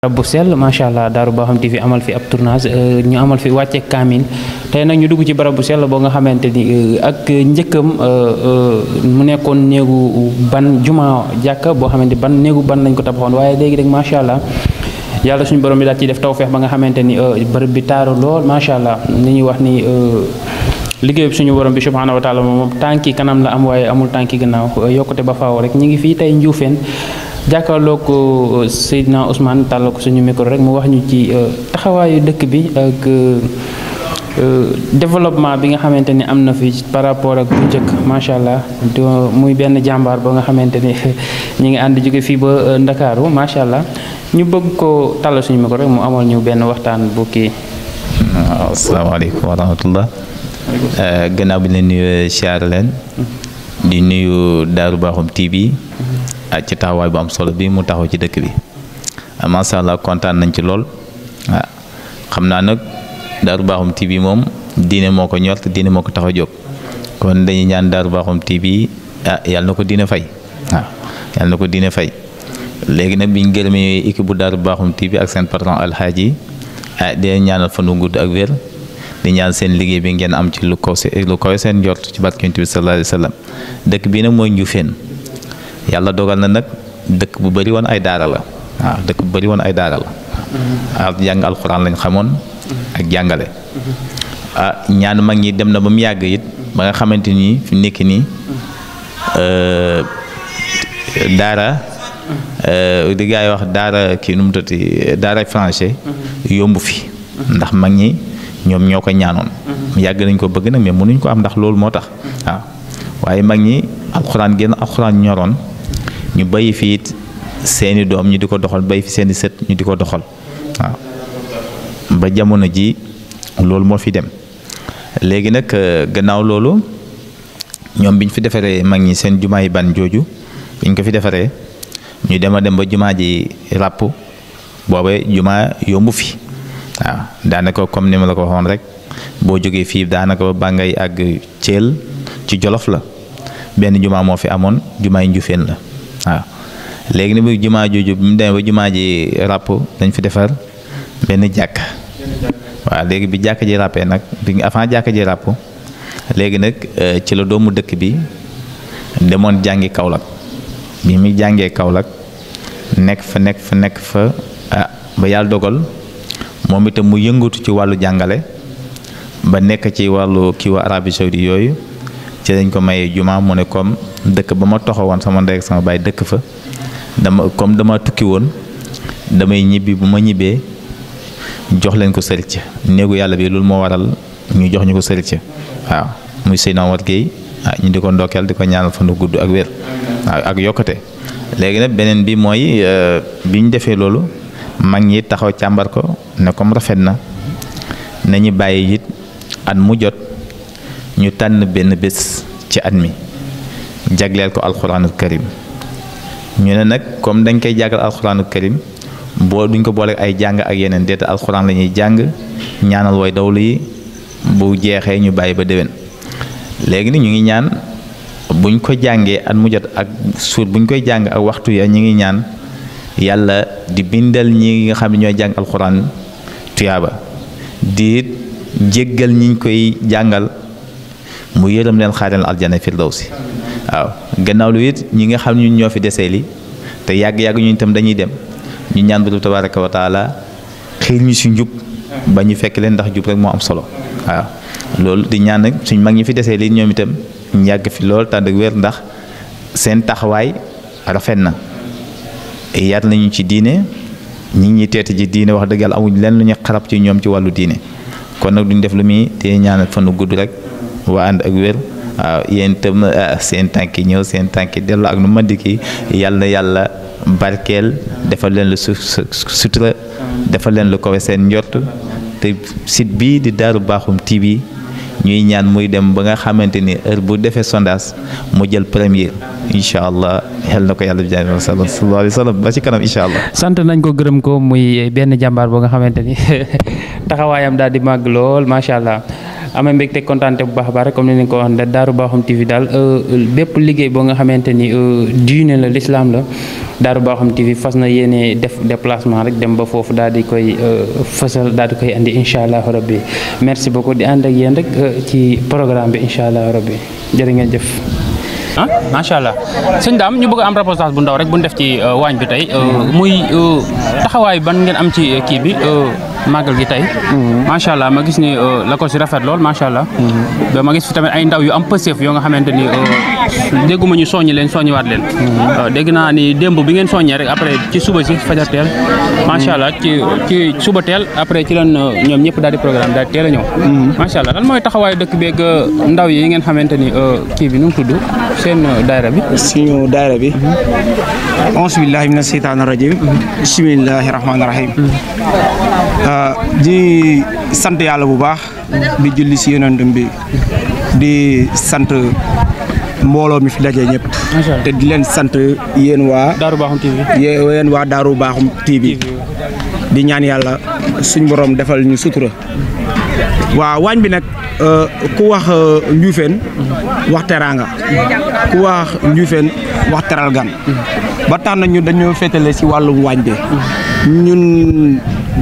bu sell macha allah Darou Bakhoum TV amal fi ab tournage ñu amal fi wàcce kaamil tey nag ñu dugg ci barab bu sell boo nga xamante ni ak njëkkam mu nekkoon néegu ban juma jàkka boo xamante ban néegu ban lañ ko tabaxoon waaye léegi rek macha allah yàlla suñu borom bi daal ci def tawfeex ba nga xamante ni bërëb bi taaru lool macha allah ni ñuy wax ni liggéey suñu borom bi subhanahu wa taala moom tànki kanam la am waaye amul tànki gannaaw yokkute ba faaw rek ñu ngi fii tey Ndioufène jàkkaarloo ko Seydina Ousmane tàllal ko suñu micro rek mu wax ñu ci taxawaayu dëkk bi ak développement bi nga xamante ni am na fi par rapport ak bu njëkk macha allah muy benn jàmbaar ba nga xamante ni ñu ngi ànd jóge fii ba Ndakaaru macha allah ñu bëgg ko tàllal suñu micro rek mu amal ñu benn waxtaan bu kii. waaw asalaamaaleykum wa rahmatullah. gannaaw bi leen nuyu siyaare leen. di nuyu Darou Bakhoum TV. ak ci taxawaay bu am solo bi mu taxaw ci dëkk bi macha allah kontaan nañ ci lool xam naa nag Darou Bakhoum TV moom diine moo ko ñor te diine moo ko tax a jóg kon dañuy ñaan Darou Bakhoum TV yàlla na ko diine fay yàlla na ko diine fay léegi nag biñ gërëmee équipe bu Darou Bakhoum TV ak seen patron alxaaji di ñaanal fan wu gudd ak wér di ñaan seen liggéey bi ngeen am ci lu kaw seen njort ci barke Yonent bi sallallahu alayhi wa sallam dëkk bii nag mooy Ndioufène yàlla dogal na nag dëkk bu bëri woon ay daara la waaw dëkk bu bëri woon ay daara la jàng alxuraan lañ xamoon ak jàngale ñaan mag ñi dem na ba mu yàgg it ba nga xamante ni fi nekk nii daara di gaa yi wax daara kii nu mu tëddee daara français yomb fi ndax mag ñi ñoom ñoo ko ñaanoon yàgg nañ ko bëgg nag mais mënuñ ko am ndax loolu moo tax waaw waaye mag ñi alxuraan génn alxuraan ñoroon ñu bàyyi fi it seeni doom ñu di ko doxal bàyyi fi seeni sët ñu di ko doxal waaw ba jamono ji loolu moo fi dem léegi nag gannaaw loolu ñoom bi ñu fi defaree mag ñi seen jumaa yi ban jooju bi ñu ko fi defaree ñu dem a dem ba jumaa ji ràpp boobee jumaa yombu fi waaw daanaka comme ni ma la ko waxoon rek boo jógee fii daanaka ba ngay àgg Thiel ci Jolof la benn jumaa moo fi amoon jumaa yi Ndioufène la waaw léegi nag bi jumaa jooju bi mu demee ba jumaa ji ràpp dañ fi defar benn jàkk waaw léegi bi jàkk ji ràppee nag bi avant jàkk ji ràpp léegi nag ci la doomu dëkk bi demoon jàngi Kaolack bi muy jàngee Kaolack nekk fa ba yàlla dogal moom itam mu yëngatu ci wàllu jàngale ba nekk ci wàllu kiiwa Arabie Saoudite yooyu ci dañ ko mayee juma mu ne comme dëkk ba ma toxawoon sama ndey ak sama baay dëkk fa dama tukki woon damay ñibbi bu ma ñibbee jox leen ko sëriñ néegu yàlla bi loolu moo waral ñu jox ñu ko sëriñ waaw muy Seydina Omar Gueye ñu di ko ndokkeel di ko ñaanal fan gudd ak wér waaw ak yokkute léegi nag beneen bi mooy bi ñu defee loolu mag ñi taxaw càmbar ko ne comme rafet na nañu bàyyi it at mu jot ñu tànn benn bés ci at mi jagleel ko alxuraanul karim ñu ne nag comme dañ koy jàggal alxuraanul karim duñ ko boole ay jàng ak yeneen déeta alxuraan la ñuy jàng ñaanal way dawlu yi bu jeexee ñu bàyyi ba déwén léegi ni ñu ngi ñaan buñ ko jàngee at mu jot ak suur buñ koy jàng ak waxtu ya ñu ngi ñaan yàlla di bindal ñi nga xam ne ñooy jàng alxuraan tuyaaba di jéggal ñiñ koy jàngal mu yërëm leen xaaral aljana firdawsi waaw gannaaw lu it ñi nga xam ñun ñoo fi desee li te yàgg-yàgg ñu itam dañuy dem ñu ñaan bu tabaraka wa taala xiir ñu si njub ba ñu fekk leen ndax jub rek moo am solo waaw loolu di ñaan nag suñ mag ñi fi desee li ñoom itam ñu yàgg fi lool tànd ak wér ndax seen taxawaay rafet na yar nañu ci diine ñi ñi teete ji diine wax dëgg yàlla amuñ leen lu ñu xarab ci ñoom ci wàllu diine kon nag duñ def lu muy te ñaanal fanu gudd rek waa ànd ak wér waaw yéen itam seen tànki ñëw seen tànki dellu ak nu mën di kii yàlla na yàlla barkeel defal leen lu sutura defal leen lu kowe seen njort te site bii di Darou Bakhoum TV ñuy ñaan muy dem ba nga xamante ni heure bu defee sondage mu jël premier incha allah xel na ko yàlla bi jaay sallallahu alayhi wa sallam ba ci kanam incha allah. sant nañ ko gërëm ko muy benn jàmbaar boo nga xamante ni taxawaayam daal di màgg lool macha allah. amee mbégte kontaante bu baax a baax rek comme ni ñu ko wax Darou Bakhoum TV daal bépp liggéey boo nga xamante ni diine la l'islam la Darou Bakhoum TV fas na yéene def déplacement rek dem ba foofu daal di koy fësal daal di koy andi incha allah rabbi merci beaucoup di ànd ak yéen rek ci programme bi incha allah rabbi jërë ngeen jëf. macha allah sëñ Dame ñu bëgg am reportage bu ndaw rek bu ñu def ci waañ bi tey muy taxawaay ban ngeen am ci kii bi màggal gi tey. macha allah ma gis ni la ko si rafet lool macha allah. ma gis fi tamit ay ndaw yu am pëseef yoo nga xamante ni dégguma ñu soññi leen soññiwaat leen. dégg naa ni démb bi ngeen soññee rek après ci suba si fajar teel. macha allah ci suba teel après ci lan ñoom ñëpp daal di programme daal di teel a ñëw. macha allah lan mooy taxawaayu dëkk beeg ndaw yi ngeen xamante ni kii bi nu mu tudd. seen daayira bi suñu daayira bi auzu billahi mina seytaani rajim bismillahi rahmaani rahim di sant yàlla bu baax di julli si yonentam bi di sant mbooloo mi fi daje ñëpp te di leen sant yéen waa Darou Bakhoum TV yéen waa Darou Bakhoum TV di ñaan yàlla suñ borom defal ñu sutura waaw waañ bi nag ku wax Ndioufène wax teraanga ku wax Ndioufène wax teral gan ba tax na ñun dañoo féetale si wàllum waañ bi ñun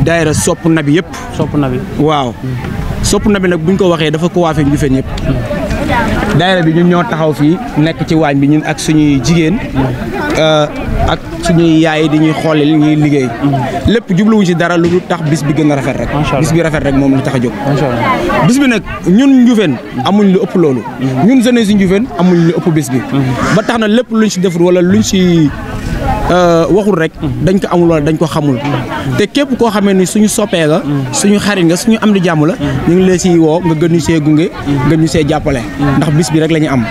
daayira sopp nabi yëpp sopp nabi waaw sopp nabi nag buñ ko waxee dafa ko waafee Ndioufène yëpp daayira bi ñun ñoo taxaw fii nekk ci waañ bi ñun ak suñuy jigéen ak suñuy yaay di ñuy xoolal ñuy liggéey lépp jubluwuñ ci dara lu tax bis bi gën a rafet rek bis bi rafet rek moom lu tax a jóg bis bi nag ñun Ndioufène amuñ lu ëpp loolu ñun jeunesse si Ndioufène amuñ lu ëpp bis bi ba tax na lépp luñ si deful wala luñ si waxul rek dañ ko amul wala dañ ko xamul te képp koo xamee ni suñu soppee nga suñu xarit nga suñu am di jàmm la ñu ngi leen siy woo nga gën ñu see gunge gën ñu see jàppale ndax bis bi rek la ñu am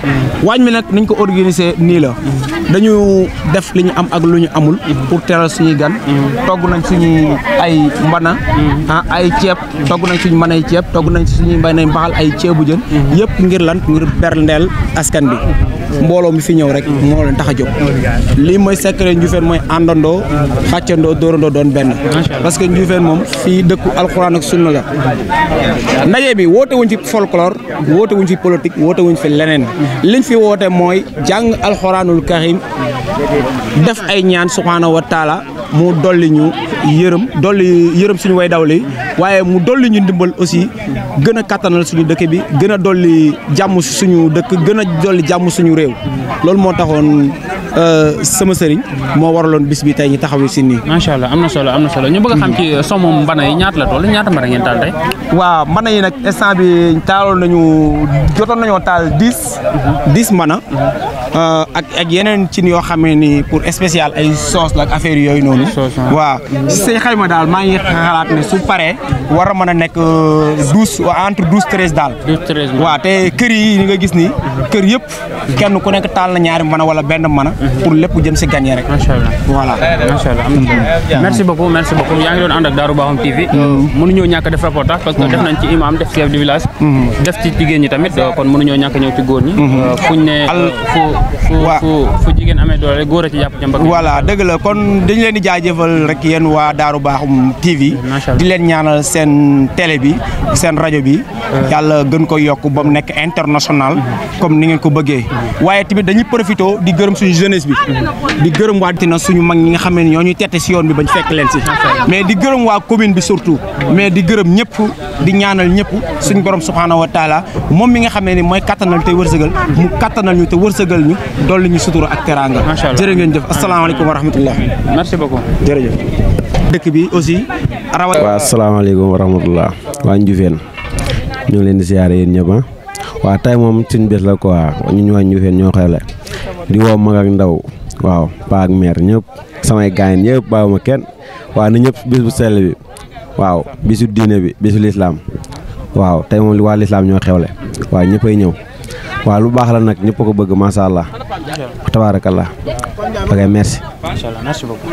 waañ mi nag nañ ko organiser nii la dañu def li ñu am ak lu ñu amul pour teral suñuy gan togg nañ suñuy ay mbana ay ceeb togg nañ suñu mbanay ceeb togg nañ suñuy mbay nañ baxal ay ceebu jën yëpp ngir lan ngir berndeel askan bi mbooloo mi fi ñëw rek moo leen tax a jóg lii mooy secret Ndioufène mooy àndandoo xàccandoo dóorandoo doon benn parce que Ndioufène moom fii dëkku alxuraan ak sunna la ndaje bi woote wuñ fi folklore woote wuñ fi politique woote wuñ fi leneen liñ fi woote mooy jàng alxuraanul karim def ay ñaan subhaanahu wa taala mu dolli ñu yërëm suñu way dawli waaye mu dolli ñu ndimbal aussi gën a kattanal suñu dëkk bi gën a dolli jàmm suñu dëkk gën a dolli jàmm suñu réew loolu moo taxoon sama sëriñ moo waraloon bis bi tey ñu taxawu si nii. macha allah am na solo ñu bëgg a xam ci somme mbana yi ñaata la toll ñaata mbana ngeen taal tey. waaw mbana yi nag instant bi jotoon nañoo taal 10 mbana ak yeneen cin yoo xamee ni pour spécial ay sauce la ak affaire yooyu noonu. waaw si say xayma daal maa ngi xalaat ne su paree war a mën a nekk 12 entre 12-13 daal. 12-13 waaw te kër yi ni nga gis ni kër yëpp kenn ku nekk taal na ñaari mbana wala benn mbana pour lépp jëm si gan yi rek. macha allah voilà. macha allah am na merci beaucoup yaa ngi doon ànd ak Darou Bakhoum TV. mënuñoo ñàkk def reportage parce que def nañ ci imam def chef de village. def ci jigéen ñi tamit kon mënuñoo ñàkk ñëw ci góor ñi. fuñ ne fu jigéen amee doole rek góor a ci jàpp ca mbagg. voilà dëgg la kon dañ leen di jaajëfal rek yéen waa Darou Bakhoum TV. di leen ñaanal seen télé bi seen rajo bi. yàlla gën ko yokk ba mu nekk international comme ni ngeen ko bëggee. waaye tamit dañuy profité di gërëm suñu jeunesse bi. di gërëm waa dina suñu mag ñi nga xam ne ñoo ñuy tette si yoon bi bañ fekk leen si. mais di gërëm waa commune bi surtout. mais di gërëm ñëpp di ñaanal ñëpp suñu borom subhanahu wa taala moom mi nga xam ne ni mooy kattanal te wërsëgal mu kattanal ñu te wërsëgal ñu dolli ñu sutura ak teraanga. macha allah jërë ngeen jëf asalaamaaleykum wa rahmatullah. merci beaucoup. jërëjëf. dëkk bi aussi. waaw asalaamaaleykum wa rahmatullah waa Ndioufène ñu ngi leen di ziare yéen ñëpp waaw tey moom suñu bés la quoi ñu waa Ndioufène ñoo xewle di woo mag ak ndaw waaw paa ak mère ñëpp samay gaañ ñëpp bàyyiwuma kenn waaw na ñëpp bis bu sell bi waaw bisu diine bi bisu lislaam waaw tey moom li waa lislaam ñoo xewle waaw ñëppay ñëw waaw lu baax la nag ñëpp ko bëgg macha allah tabaarakallah ok merci. macha allah merci beaucoup.